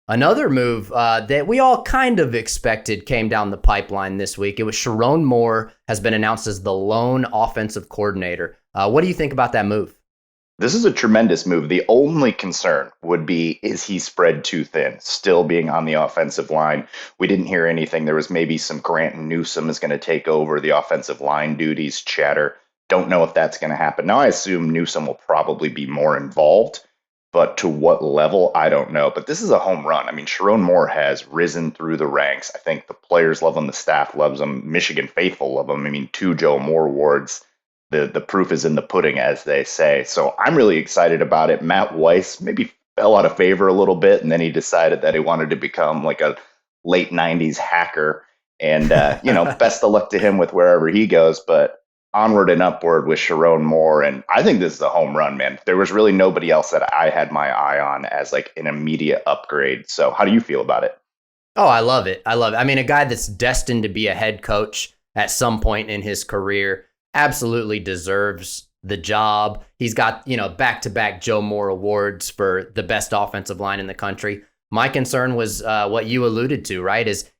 Another move that we all kind of expected came down the pipeline this week. It was Sherrone Moore has been announced as the lone offensive coordinator. What do you think about that move? This is a tremendous move. The only concern would be, is he spread too thin, still being on the offensive line? We didn't hear anything. There was maybe some Grant Newsome is going to take over the offensive line duties chatter. Don't know if that's going to happen. Now, I assume Newsome will probably be more involved, but to what level, I don't know. But this is a home run. I mean, Sherrone Moore has risen through the ranks. I think the players love him, the staff loves him, Michigan faithful love him. I mean, 2 Joe Moore awards. The proof is in the pudding, as they say. So I'm really excited about it. Matt Weiss maybe fell out of favor a little bit, and then he decided that he wanted to become like a late 90s hacker. And, best of luck to him with wherever he goes. But onward and upward with Sherrone Moore. And I think this is a home run, man. There was really nobody else that I had my eye on as like an immediate upgrade. So how do you feel about it? Oh, I love it. I love it. I mean, a guy that's destined to be a head coach at some point in his career absolutely deserves the job. He's got, back-to-back Joe Moore awards for the best offensive line in the country. My concern was what you alluded to, right? Is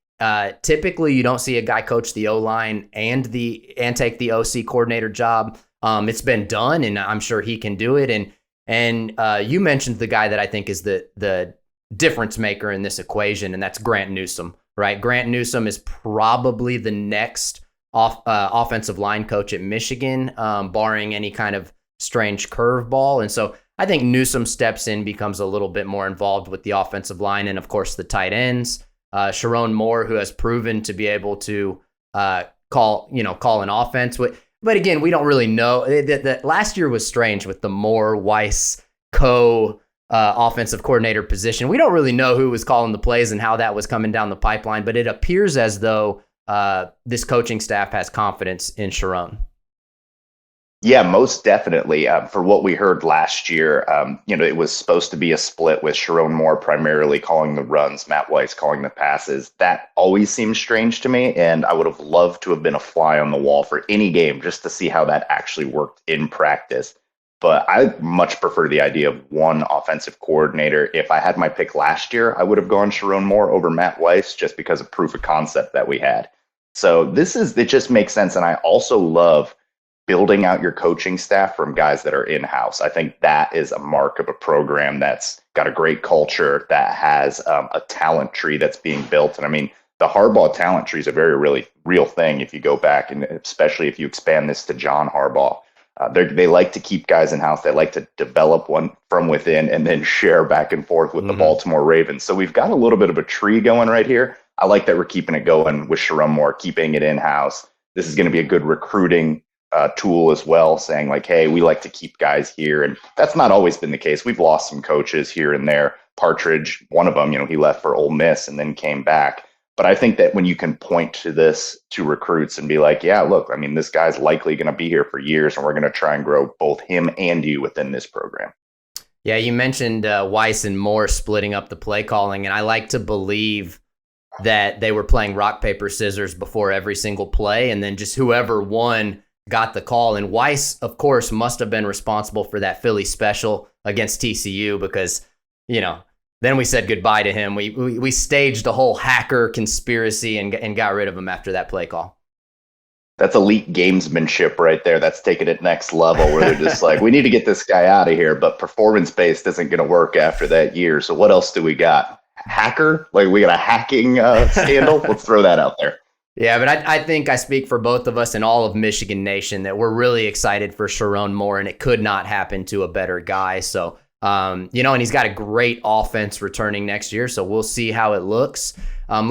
typically you don't see a guy coach the O-line and take the OC coordinator job. It's been done, and I'm sure he can do it. And you mentioned the guy that I think is the difference maker in this equation, and that's Grant Newsome, right? Grant Newsome is probably the next offensive line coach at Michigan, barring any kind of strange curveball. And so I think Newsome steps in, becomes a little bit more involved with the offensive line and, of course, the tight ends. Sherrone Moore, who has proven to be able to call an offense. But again, we don't really know. That last year was strange with the Moore Weiss offensive coordinator position. We don't really know who was calling the plays and how that was coming down the pipeline, but it appears as though this coaching staff has confidence in Sherrone. Yeah, most definitely. For what we heard last year, it was supposed to be a split with Sherrone Moore primarily calling the runs, Matt Weiss calling the passes. That always seemed strange to me, and I would have loved to have been a fly on the wall for any game just to see how that actually worked in practice. But I much prefer the idea of one offensive coordinator. If I had my pick last year, I would have gone Sherrone Moore over Matt Weiss just because of proof of concept that we had. So it just makes sense. And I also love building out your coaching staff from guys that are in-house. I think that is a mark of a program that's got a great culture, that has a talent tree that's being built. And I mean, the Harbaugh talent tree is a very, really real thing if you go back, and especially if you expand this to John Harbaugh. They like to keep guys in-house. They like to develop one from within and then share back and forth with the Baltimore Ravens. So we've got a little bit of a tree going right here. I like that we're keeping it going with Sherrone Moore, keeping it in-house. This is going to be a good recruiting tool as well, saying like, hey, we like to keep guys here. And that's not always been the case. We've lost some coaches here and there. Partridge, one of them, he left for Ole Miss and then came back. But I think that when you can point to this to recruits and be like, yeah, look, I mean, this guy's likely going to be here for years, and we're going to try and grow both him and you within this program. Yeah, you mentioned Weiss and Moore splitting up the play calling, and I like to believe that they were playing rock, paper, scissors before every single play, and then just whoever won got the call. And Weiss, of course, must have been responsible for that Philly special against TCU because, then we said goodbye to him. We staged a whole hacker conspiracy and got rid of him after that play call. That's elite gamesmanship right there. That's taking it next level where they're just like, we need to get this guy out of here, but performance-based isn't going to work after that year. So what else do we got? Hacker? Like we got a hacking scandal? Let's throw that out there. Yeah, but I think I speak for both of us and all of Michigan Nation that we're really excited for Sherrone Moore, and it could not happen to a better guy. So, and he's got a great offense returning next year, so we'll see how it looks.